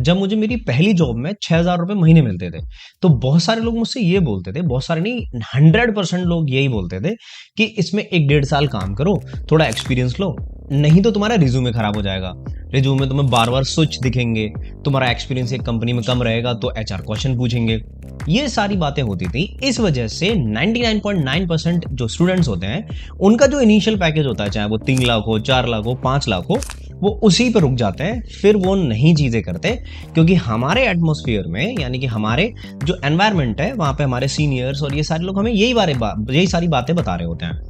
जब मुझे मेरी पहली जॉब में 6,000 रुपए महीने मिलते थे, तो बहुत सारे लोग मुझसे ये बोलते थे, बहुत सारे नहीं 100% लोग यही बोलते थे कि इसमें 1 डेढ़ साल काम करो, थोड़ा एक्सपीरियंस लो, नहीं तो तुम्हारा रिज्यूमे खराब हो जाएगा। रिज्यूमे में तुम्हें बार बार स्विच दिखेंगे, तुम्हारा एक्सपीरियंस एक कंपनी में कम रहेगा तो एचआर क्वेश्चन पूछेंगे। ये सारी बातें होती थी। इस वजह से 99.9% जो स्टूडेंट्स होते हैं उनका जो इनिशियल पैकेज होता है, चाहे वो 3 लाख हो, 4 लाख हो, 5 लाख हो, वो उसी पर रुक जाते हैं, फिर वो नहीं चीजें करते। क्योंकि हमारे एटमॉस्फेयर में, यानी कि हमारे जो एनवायरनमेंट है वहां पे हमारे सीनियर्स और ये सारे लोग हमें यही सारी बातें बता रहे होते हैं।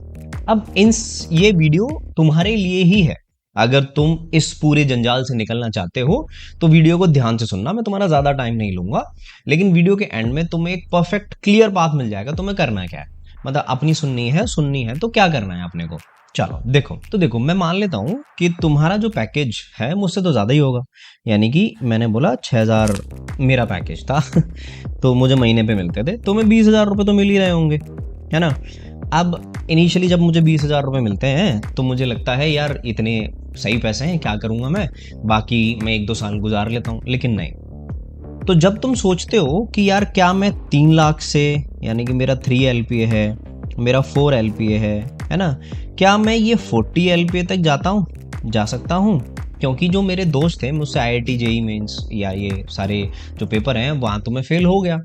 अब ये वीडियो तुम्हारे लिए ही है। अगर तुम इस पूरे जंजाल से निकलना चाहते हो तो वीडियो को ध्यान से सुनना, मैं तुम्हारा ज्यादा टाइम नहीं लूंगा, लेकिन वीडियो के एंड में तुम्हें एक परफेक्ट क्लियर पाथ मिल जाएगा तुम्हें करना क्या है। मतलब अपनी सुननी है तो क्या करना है अपने को। चलो देखो, तो देखो मैं मान लेता हूं कि तुम्हारा जो पैकेज है मुझसे तो ज्यादा ही होगा। यानी कि मैंने बोला 6,000 मेरा पैकेज था तो मुझे महीने पे मिलते थे, तो मैं 20,000 रुपये तो मिल ही रहे होंगे, है ना। अब इनिशियली जब मुझे 20,000 रुपये मिलते हैं तो मुझे लगता है यार इतने सही पैसे हैं, क्या करूंगा मैं, बाकी मैं 1-2 साल गुजार लेता हूँ। लेकिन नहीं। तो जब तुम सोचते हो कि यार क्या मैं 3 लाख से, यानी कि मेरा 3 LPA है, मेरा 4 LPA है ना, क्या मैं ये 40 LPA तक जा सकता हूँ। क्योंकि जो मेरे दोस्त थे मुझसे IIT JEE मेंस या ये सारे जो पेपर हैं वहां तो मैं फेल हो गया।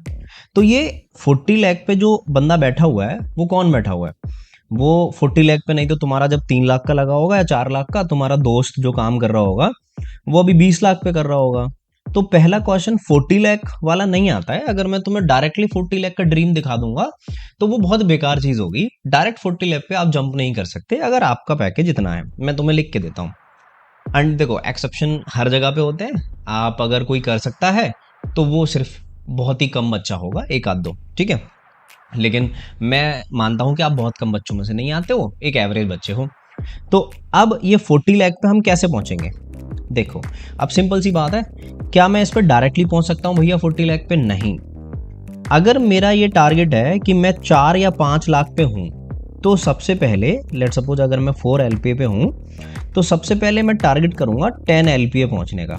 तो ये 40 लाख पे जो बंदा बैठा हुआ है वो कौन बैठा हुआ है, वो 40 लाख पे नहीं तो तुम्हारा जब 3 लाख का लगा होगा या 4 लाख का, तुम्हारा दोस्त जो काम कर रहा होगा वो अभी 20 लाख पे कर रहा होगा। तो पहला क्वेश्चन 40 लाख वाला नहीं आता है। अगर मैं तुम्हें डायरेक्टली 40 लाख का ड्रीम दिखा दूंगा तो वो बहुत बेकार चीज होगी। डायरेक्ट 40 लाख पे आप जंप नहीं कर सकते अगर आपका पैकेज इतना है। मैं तुम्हें लिख के देता हूँ। एंड देखो, एक्सेप्शन हर जगह पे होते हैं। आप अगर कोई कर सकता है तो वो सिर्फ बहुत ही कम बच्चा होगा, एक आध दो, ठीक है। लेकिन मैं मानता हूं कि आप बहुत कम बच्चों में से नहीं आते हो, एक एवरेज बच्चे हो। तो अब ये 40 लाख पे हम कैसे पहुंचेंगे। देखो, अब सिंपल सी बात है, क्या मैं इस पर डायरेक्टली पहुंच सकता हूं भैया 40 लाख पे? नहीं। अगर मेरा ये टारगेट है कि मैं 4 या 5 लाख पे हूं, तो सबसे पहले लेट सपोज अगर मैं 4 LPA पे हूं तो सबसे पहले मैं टारगेट करूंगा 10 LPA पहुंचने का,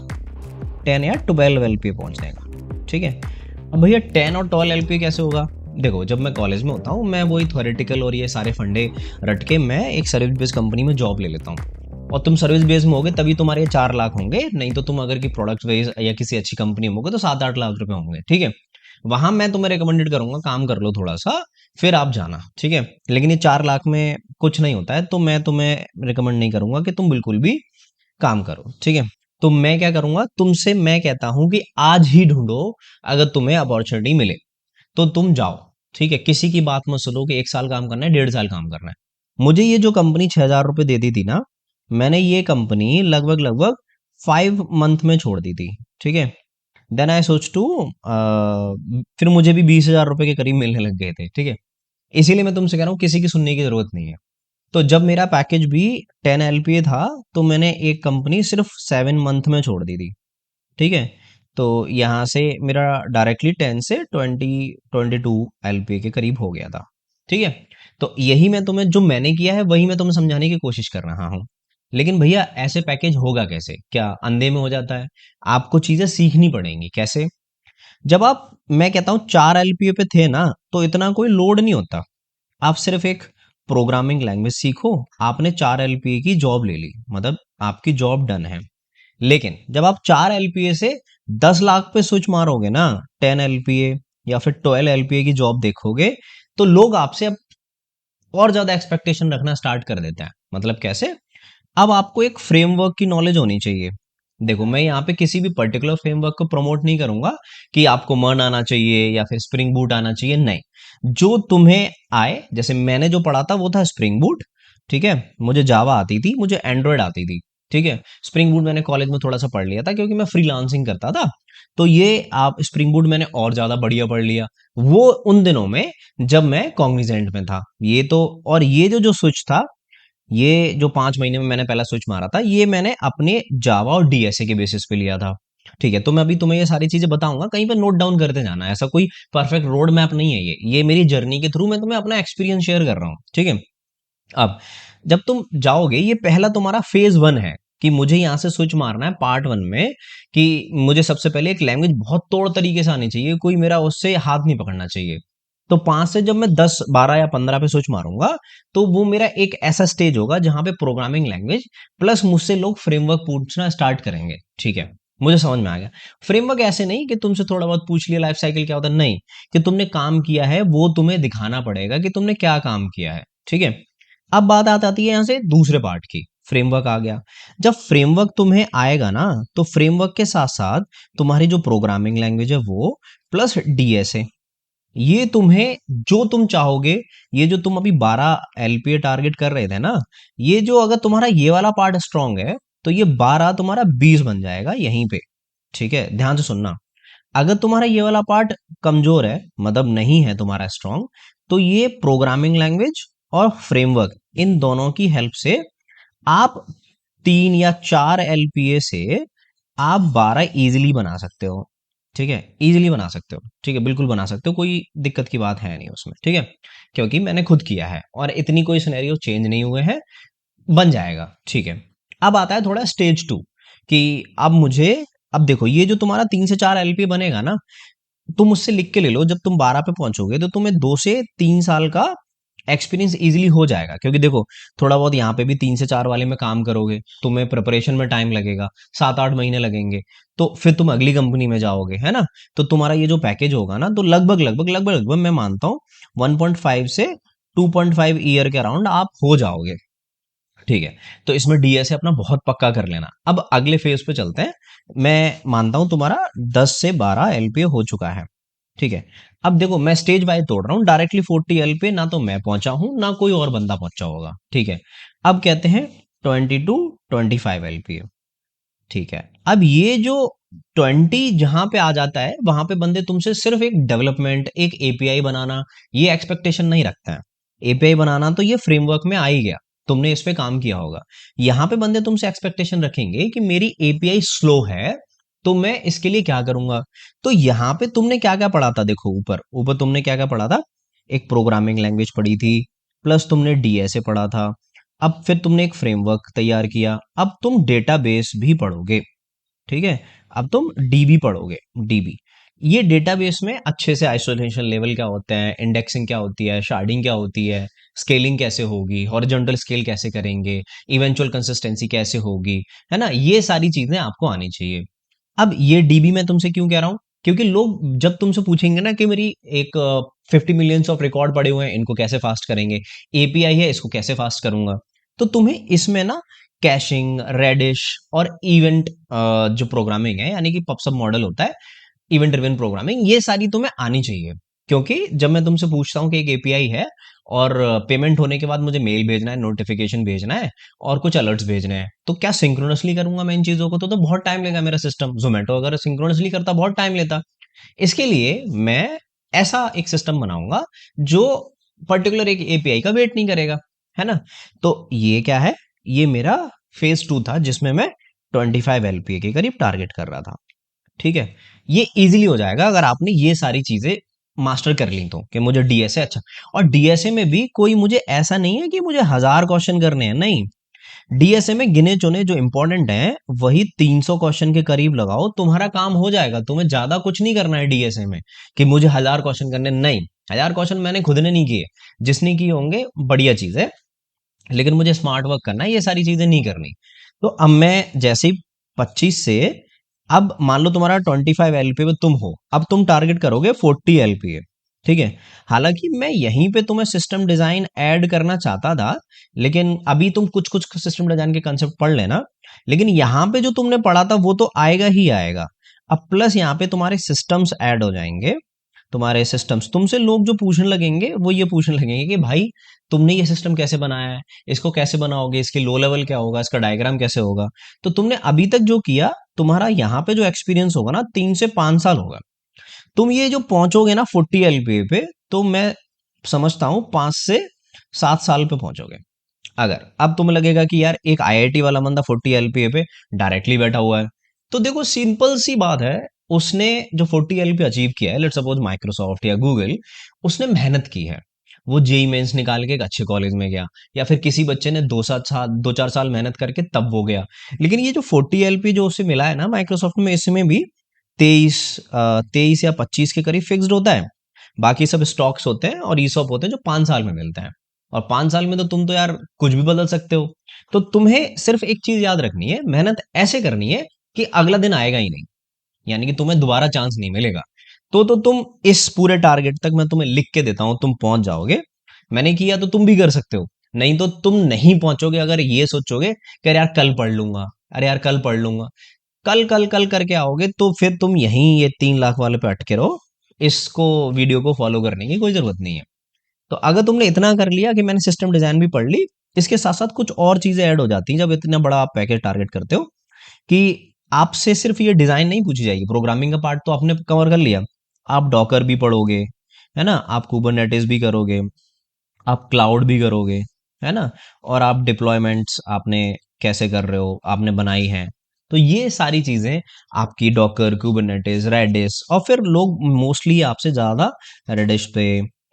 10 या 12 LPA पहुंचने का, ठीक है। अब भैया 10 और 12 LPA कैसे होगा। देखो, जब मैं कॉलेज में होता हूँ मैं वही थ्योरेटिकल और ये सारे फंडे रट के मैं एक सर्विस बेस्ड कंपनी में जॉब ले लेता हूँ। और तुम सर्विस बेस्ड में होगे तभी तुम्हारे 4 लाख होंगे, नहीं तो तुम अगर की प्रोडक्ट बेस्ड या किसी अच्छी कंपनी में होगे तो 7-8 लाख रुपए होंगे, ठीक है। वहां मैं तुम्हें रिकमेंडेड करूंगा काम कर लो थोड़ा सा, फिर आप जाना, ठीक है। लेकिन ये 4 लाख में कुछ नहीं होता है, तो मैं तुम्हें रिकमेंड नहीं करूंगा कि तुम बिल्कुल भी काम करो, ठीक है। तो मैं क्या करूंगा, तुमसे मैं कहता हूं कि आज ही ढूंढो। अगर तुम्हें अपॉर्चुनिटी मिले तो तुम जाओ, ठीक है। किसी की बात मत सुनो कि 1 साल काम करना है, 1.5 साल काम करना है। मुझे ये जो कंपनी 6,000 रुपये देती थी ना, मैंने ये कंपनी लगभग लगभग 5 मंथ में छोड़ दी थी, ठीक है। देन आई सोच टू फिर मुझे भी 20,000 रुपये के करीब मिलने लग गए थे, ठीक है। इसीलिए मैं तुमसे कह रहा हूँ किसी की सुनने की जरूरत नहीं है। तो जब मेरा पैकेज भी 10 LPA था तो मैंने एक कंपनी सिर्फ 7 मंथ में छोड़ दी थी, ठीक है। तो यहाँ से मेरा डायरेक्टली 10 से 20-22 LPA के करीब हो गया था, ठीक है। तो यही मैं तुम्हें, जो मैंने किया है वही मैं तुम्हें समझाने की कोशिश कर रहा हूँ। लेकिन भैया ऐसे पैकेज होगा कैसे, क्या अंधे में हो जाता है? आपको चीजें सीखनी पड़ेंगी। कैसे? जब आप, मैं कहता हूँ 4 LPA पे थे ना, तो इतना कोई लोड नहीं होता। आप सिर्फ एक प्रोग्रामिंग लैंग्वेज सीखो, आपने 4 LPA की जॉब ले ली, मतलब आपकी जॉब डन है। लेकिन जब आप 4 LPA से 10 लाख पे स्विच मारोगे ना, 10 LPA या फिर 12 LPA की जॉब देखोगे, तो लोग आपसे अब और ज्यादा एक्सपेक्टेशन रखना स्टार्ट कर देते हैं। मतलब कैसे? अब आपको एक फ्रेमवर्क की नॉलेज होनी चाहिए। देखो, मैं यहाँ पे किसी भी पर्टिकुलर फ्रेमवर्क को प्रमोट नहीं करूंगा कि आपको मर्न आना चाहिए या फिर स्प्रिंग बूट आना चाहिए, नहीं। जो तुम्हें आए, जैसे मैंने जो पढ़ा था वो था स्प्रिंग बूट, ठीक है। मुझे जावा आती थी, मुझे एंड्रॉयड आती थी, ठीक है। स्प्रिंग बूट मैंने कॉलेज में थोड़ा सा पढ़ लिया था क्योंकि मैं फ्रीलांसिंग करता था। तो ये आप स्प्रिंग बूट मैंने और ज्यादा बढ़िया पढ़ लिया वो उन दिनों में जब मैं कॉग्निजेंट में था। ये तो, और ये जो जो स्विच था, ये जो 5 महीने में मैंने पहला स्विच मारा था, ये मैंने अपने जावा और डीएसए के बेसिस पे लिया था, ठीक है। तो मैं अभी तुम्हें ये सारी चीजें बताऊंगा, कहीं पे नोट डाउन करते जाना। ऐसा कोई परफेक्ट रोड मैप नहीं है, ये मेरी जर्नी के थ्रू मैं तुम्हें अपना एक्सपीरियंस शेयर कर रहा हूँ, ठीक है। अब जब तुम जाओगे, ये पहला तुम्हारा फेज 1 है। कि मुझे यहाँ से स्विच मारना है पार्ट 1 में, कि मुझे सबसे पहले एक लैंग्वेज बहुत तोड़ तरीके से आनी चाहिए, कोई मेरा उससे हाथ नहीं पकड़ना चाहिए। तो 5 से जब मैं 10 12 या 15 पे स्विच मारूंगा, तो वो मेरा एक ऐसा स्टेज होगा जहां पे प्रोग्रामिंग लैंग्वेज प्लस मुझसे लोग फ्रेमवर्क पूछना स्टार्ट करेंगे। ठीक है, मुझे समझ में आ गया। फ्रेमवर्क ऐसे नहीं कि तुमसे थोड़ा बहुत पूछ लिया लाइफ साइकिल क्या होता है, नहीं, कि तुमने काम किया है वो तुम्हें दिखाना पड़ेगा कि तुमने क्या काम किया है। ठीक है, अब बात आती है यहां से दूसरे पार्ट की। फ्रेमवर्क आ गया। जब फ्रेमवर्क तुम्हें आएगा ना, तो फ्रेमवर्क के साथ साथ तुम्हारी जो प्रोग्रामिंग लैंग्वेज है वो प्लस डीएसए, ये तुम्हें जो तुम चाहोगे, ये जो तुम अभी 12 एलपीए टारगेट कर रहे थे ना, ये जो अगर तुम्हारा ये वाला पार्ट स्ट्रांग है, तो ये 12 तुम्हारा 20 बन जाएगा यहीं पे। ठीक है, ध्यान से सुनना। अगर तुम्हारा ये वाला पार्ट कमजोर है, मतलब नहीं है तुम्हारा स्ट्रांग, तो ये प्रोग्रामिंग लैंग्वेज और फ्रेमवर्क, इन दोनों की हेल्प से आप 3 या 4 एलपीए से आप 12 इजीली बना सकते हो। ठीक है, इजीली बना सकते हो। ठीक है, बिल्कुल बना सकते हो, कोई दिक्कत की बात है नहीं उसमें। ठीक है, क्योंकि मैंने खुद किया है और इतनी कोई सिनेरियो चेंज नहीं हुए हैं, बन जाएगा। ठीक है, अब आता है थोड़ा स्टेज 2, कि अब मुझे, अब देखो ये जो तुम्हारा 3 से 4 एलपी बनेगा ना, तुम मुझसे लिख के ले लो, जब तुम 12 पे पहुंचोगे तो तुम्हें 2 से 3 साल का एक्सपीरियंस इजीली हो जाएगा। क्योंकि देखो, थोड़ा बहुत यहाँ पे भी 3 से 4 वाले में काम करोगे, तुम्हें प्रिपरेशन में टाइम लगेगा, 7 8 महीने लगेंगे, तो फिर तुम अगली कंपनी में जाओगे, है ना। तो तुम्हारा ये जो पैकेज होगा ना, तो लगभग लगभग लगभग लगभग मैं मानता हूँ 1.5 से 2.5 ईयर के अराउंड आप हो जाओगे। ठीक है, तो इसमें डीएसए अपना बहुत पक्का कर लेना। अब अगले फेज पे चलते हैं। मैं मानता हूं तुम्हारा 10 से 12 एलपीए हो चुका है। ठीक है, अब देखो मैं स्टेज वाइज तोड़ रहा हूँ, डायरेक्टली 40 एलपीए ना तो मैं पहुंचा हूं ना कोई और बंदा पहुंचा होगा। ठीक है, अब कहते हैं 20 to 25 एलपीए। ठीक है, अब ये जो 20 जहां पे आ जाता है, वहां पे बंदे तुमसे सिर्फ एक डेवलपमेंट, एक एपीआई बनाना, ये एक्सपेक्टेशन नहीं रखते हैं। एपीआई बनाना तो ये फ्रेमवर्क में आ ही गया, तुमने इस पे काम किया होगा। यहाँ पे बंदे तुमसे एक्सपेक्टेशन रखेंगे कि मेरी एपीआई स्लो है, तो मैं इसके लिए क्या करूंगा। तो यहाँ पे तुमने क्या क्या पढ़ा था, देखो ऊपर ऊपर तुमने क्या क्या पढ़ा था। एक प्रोग्रामिंग लैंग्वेज पढ़ी थी, प्लस तुमने डीएसए पढ़ा था। अब फिर तुमने एक फ्रेमवर्क तैयार किया, अब तुम डेटाबेस भी पढ़ोगे। ठीक है, अब तुम डीबी पढ़ोगे। डीबी, ये डेटाबेस में अच्छे से आइसोलेशन लेवल क्या होता है, इंडेक्सिंग क्या होती है, शार्डिंग क्या होती है, स्केलिंग कैसे होगी, हॉरिजॉन्टल स्केल कैसे करेंगे, इवेंचुअल कंसिस्टेंसी कैसे होगी, है ना, ये सारी चीजें आपको आनी चाहिए। अब ये डीबी मैं तुमसे क्यों कह रहा हूं, क्योंकि लोग जब तुमसे पूछेंगे ना कि मेरी एक 50 मिलियंस ऑफ रिकॉर्ड पड़े हुए हैं, इनको कैसे फास्ट करेंगे, एपीआई है इसको कैसे फास्ट करूंगा, तो तुम्हें इसमें ना कैशिंग, रेडिश और इवेंट जो प्रोग्रामिंग है, यानी कि पबसब मॉडल होता है, इवेंट ड्रिवन प्रोग्रामिंग, ये सारी तुम्हें आनी चाहिए। क्योंकि जब मैं तुमसे पूछता हूँ कि एक एपीआई है और पेमेंट होने के बाद मुझे मेल भेजना है, नोटिफिकेशन भेजना है और कुछ अलर्ट्स भेजने हैं, तो क्या सिंक्रोनसली करूंगा मैं इन चीजों को, तो बहुत टाइम लेगा मेरा सिस्टम। जोमेटो अगर सिंक्रोनसली करता बहुत टाइम लेता। इसके लिए मैं ऐसा एक सिस्टम बनाऊंगा जो पर्टिकुलर एक एपीआई का वेट नहीं करेगा, है ना। तो ये क्या है, ये मेरा फेज 2 था, जिसमें मैं 25 एलपीए के करीब टारगेट कर रहा था। ठीक है, ये इजीली हो जाएगा अगर आपने ये सारी चीजें मास्टर कर ली, तो कि मुझे डीएसए अच्छा। और डीएसए में भी कोई मुझे ऐसा नहीं है कि मुझे 1000 क्वेश्चन करने हैं, नहीं। डीएसए में गिने चुने जो इंपॉर्टेंट हैं वही 300 क्वेश्चन के करीब लगाओ, तुम्हारा काम हो जाएगा। तुम्हें ज्यादा कुछ नहीं करना है डीएसए में कि मुझे 1000 क्वेश्चन करने, नहीं। 1000 क्वेश्चन मैंने खुद ने नहीं किए, जिसने किए होंगे बढ़िया चीज है, लेकिन मुझे स्मार्ट वर्क करना है, ये सारी चीजें नहीं करनी। तो अब मैं जैसे ही 25 से, अब मान लो तुम्हारा 25 एलपीए पे तुम हो, अब तुम टारगेट करोगे 40 एलपीए। ठीक है, हालांकि मैं यहीं पे तुम्हें सिस्टम डिजाइन ऐड करना चाहता था, लेकिन अभी तुम कुछ कुछ सिस्टम डिजाइन के कंसेप्ट पढ़ लेना, लेकिन यहाँ पे जो तुमने पढ़ा था वो तो आएगा ही आएगा। अब प्लस यहाँ पे तुम्हारे सिस्टम्स ऐड हो जाएंगे। तुम्हारे सिस्टम्स, तुमसे लोग जो पूछने लगेंगे वो ये पूछने लगेंगे कि भाई तुमने ये सिस्टम कैसे बनाया है, इसको कैसे बनाओगे, इसकी लो लेवल क्या होगा, इसका डायग्राम कैसे होगा। तो तुमने अभी तक जो किया, तुम्हारा यहाँ पे जो एक्सपीरियंस होगा ना, 3 से 5 साल होगा। तुम ये जो पहुंचोगे ना 40 एलपीए पे, तो मैं समझता हूँ 5 से 7 साल पे पहुंचोगे। अगर अब तुम्हें लगेगा कि यार एक आईआईटी वाला बंदा 40 एलपीए पे डायरेक्टली बैठा हुआ है, तो देखो सिंपल सी बात है, उसने जो 40 एलपीए अचीव किया है, लेट्स सपोज माइक्रोसॉफ्ट या गूगल, उसने मेहनत की है। वो जेई मेंस निकाल के एक अच्छे कॉलेज में गया, या फिर किसी बच्चे ने 2 4 साल मेहनत करके तब वो गया। लेकिन ये जो 40 LP जो उसे मिला है ना माइक्रोसॉफ्ट में, इसमें भी 23 या 25 के करीब फिक्स्ड होता है। बाकी सब स्टॉक्स होते हैं और ईसॉप होते हैं जो 5 साल में मिलते हैं। और 5 साल में तो तुम तो यार कुछ भी बदल सकते हो। तो तुम्हें सिर्फ एक चीज याद रखनी है, मेहनत ऐसे करनी है कि अगला दिन आएगा ही नहीं, यानी कि तुम्हें दोबारा चांस नहीं मिलेगा। तो तुम इस पूरे टारगेट तक मैं तुम्हें लिख के देता हूं, तुम पहुंच जाओगे। मैंने किया तो तुम भी कर सकते हो। नहीं तो तुम नहीं पहुंचोगे अगर ये सोचोगे कि अरे यार कल पढ़ लूंगा, अरे यार कल पढ़ लूंगा, कल कल कल करके आओगे तो फिर तुम यहीं ये 3 लाख वाले पे अटके रहो। इसको वीडियो को फॉलो करने की कोई जरूरत नहीं है। तो अगर तुमने इतना कर लिया कि मैंने सिस्टम डिजाइन भी पढ़ ली, इसके साथ साथ कुछ और चीजें ऐड हो जाती हैं जब इतना बड़ा आप पैकेज टारगेट करते हो, कि आपसे सिर्फ ये डिजाइन नहीं पूछी जाएगी, प्रोग्रामिंग का पार्ट तो आपने कवर कर लिया, आप डॉकर भी पढ़ोगे, है ना, आप कुबरनेटिस भी करोगे, आप क्लाउड भी करोगे, है ना, और आप डिप्लॉयमेंट्स आपने कैसे कर रहे हो आपने बनाई हैं। तो ये सारी चीजें आपकी डॉकर, कुबरनेटिस, रेडिस, और फिर लोग मोस्टली आपसे ज्यादा रेडिश पे,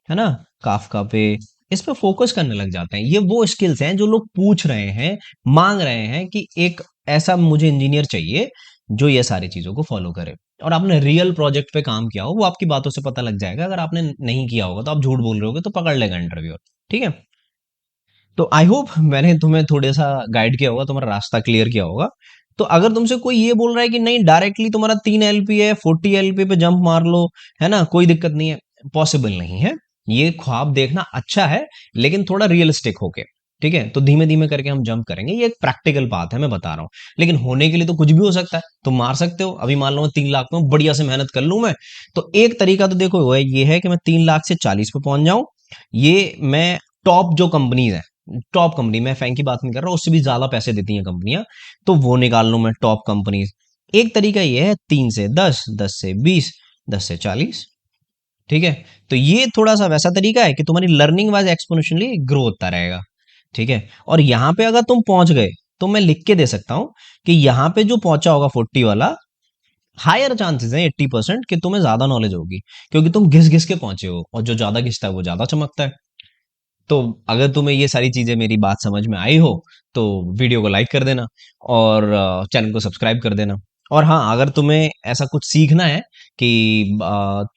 है ना, काफका पे, इस पे फोकस करने लग जाते हैं। ये वो स्किल्स हैं जो लोग पूछ रहे हैं, मांग रहे हैं कि एक ऐसा मुझे इंजीनियर चाहिए जो ये सारी चीजों को फॉलो करे। और आपने रियल प्रोजेक्ट पे काम किया हो, वो आपकी बातों से पता लग जाएगा। अगर आपने नहीं किया होगा तो आप झूठ बोल रहे होगे तो पकड़ लेगा इंटरव्यू। ठीक है। तो आई होप मैंने तुम्हें थोड़ा सा गाइड किया होगा, तुम्हारा रास्ता क्लियर किया होगा। तो अगर तुमसे कोई ये बोल रहा है कि नहीं डायरेक्टली तुम्हारा 3 LP है, 40 LP पे जंप मार लो, है ना, कोई दिक्कत नहीं है, पॉसिबल नहीं है। ये ख्वाब देखना अच्छा है, लेकिन थोड़ा रियलिस्टिक होके। ठीक है, तो धीमे धीमे करके हम जंप करेंगे, ये एक प्रैक्टिकल बात है, मैं बता रहा हूँ। लेकिन होने के लिए तो कुछ भी हो सकता है, तुम मार सकते हो। अभी मान लो मैं 3 लाख में बढ़िया से मेहनत कर लूं मैं, तो एक तरीका तो देखो वो ये है कि मैं 3 लाख से 40 पे पहुंच जाऊं। ये मैं टॉप जो कंपनीज है, टॉप कंपनी, मैं फैंक की बात नहीं कर रहा, उससे भी ज्यादा पैसे देती हैं कंपनियां, तो वो निकाल लूं मैं टॉप कंपनीज। एक तरीका ये है 3 से 10, 10 से 20, 10 से 40। ठीक है, तो ये थोड़ा सा वैसा तरीका है कि तुम्हारी लर्निंग वाइज एक्सपोनेंशियली ग्रो होता रहेगा। ठीक है, और यहां पे अगर तुम पहुंच गए तो मैं लिख के दे सकता हूं कि यहां पे जो पहुंचा होगा 40 वाला, हायर चांसेस है 80% कि तुम्हें ज्यादा नॉलेज होगी, क्योंकि तुम घिस घिस के पहुंचे हो, और जो ज्यादा घिसता है वो ज्यादा चमकता है। तो अगर तुम्हें ये सारी चीजें मेरी बात समझ में आई हो तो वीडियो को लाइक कर देना, और चैनल को सब्सक्राइब कर देना। और हाँ, अगर तुम्हें ऐसा कुछ सीखना है कि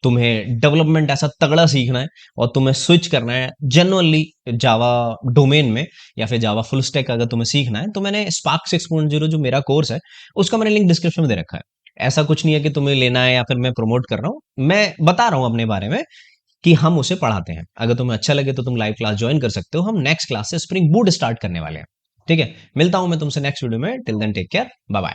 तुम्हें डेवलपमेंट ऐसा तगड़ा सीखना है और तुम्हें स्विच करना है जेन्युइनली जावा डोमेन में, या फिर जावा फुल स्टैक अगर तुम्हें सीखना है, तो मैंने स्पार्क 6.0 जो मेरा कोर्स है उसका मैंने लिंक डिस्क्रिप्शन में दे रखा है। ऐसा कुछ नहीं है कि तुम्हें लेना है या फिर मैं प्रमोट कर रहा हूँ, मैं बता रहा हूँ अपने बारे में कि हम उसे पढ़ाते हैं। अगर तुम्हें अच्छा लगे तो तुम लाइव क्लास ज्वाइन कर सकते हो। हम नेक्स्ट क्लास से स्प्रिंग बूट स्टार्ट करने वाले हैं। ठीक है, मिलता हूं मैं तुमसे नेक्स्ट वीडियो में। Till then take care, bye bye.